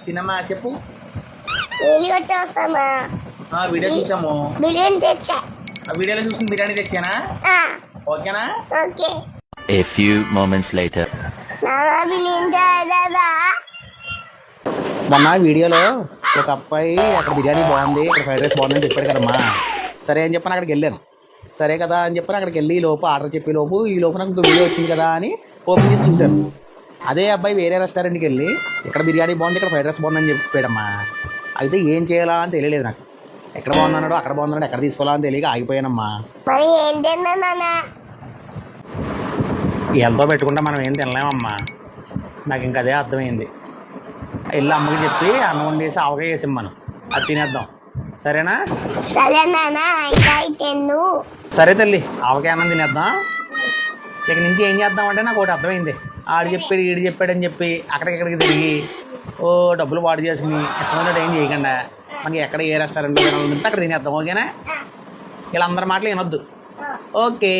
చిన్నమ్మా చెప్పు. వీడియో చూసాము. బిర్యానీ తెచ్చా. ఆ వీడియోలో చూసిన బిర్యానీ తెచ్చానా? ఓకేనా? Okay. A few moments later. మొన్న వీడియోలో ఒక అబ్బాయి అక్కడ బిర్యానీ బాగుంది, ఇక్కడ ఫ్రైడ్ రైస్ బాగుందని చెప్పాడు కదమ్మా. సరే అని చెప్పని అక్కడికి వెళ్ళాను. సరే కదా అని చెప్పని అక్కడికి వెళ్ళి లోపు ఆర్డర్ చెప్పే లోపు ఈ లోపు నాకు ఇంకో వీడియో వచ్చింది కదా అని ఓపెన్ చేసి చూశాను. అదే అబ్బాయి వేరే రెస్టారెంట్కి వెళ్ళి ఇక్కడ బిర్యానీ బాగుంది, ఇక్కడ ఫ్రైడ్ రైస్ బాగుందని చెప్పాడమ్మా. అయితే ఏం చేయాలా అని తెలియలేదు నాకు. ఎక్కడ బాగున్నాడో అక్కడ బాగున్నాడో ఎక్కడ తీసుకోవాలా అని తెలియక ఆగిపోయానమ్మా. ఎంతో పెట్టుకుంటే మనం ఏం తినలేమమ్మా. నాకు ఇంకా అదే అర్థమైంది. వెళ్ళి అమ్మకి చెప్పి అన్నం వండేసి ఆవకాయ వేసాం, మనం అది తినేద్దాం. సరేనా? సరే తల్లి, ఆవకాయ అన్నం తినేద్దాం. ఇక నుంచి ఏం చేద్దామంటే నాకు ఒకటి అర్థమైంది. ఆడు చెప్పాడు ఈడు చెప్పాడని చెప్పి అక్కడికి తిరిగి డబ్బులు వాడు చేసుకుని ఇష్టమైనట్టు ఏం చేయకుండా మనకి ఎక్కడ ఏ రెస్టారెంట్లో తినాలంటే అక్కడ తినేద్దాం. ఓకేనా? వీళ్ళందరి మాటలు వినొద్దు. ఓకే.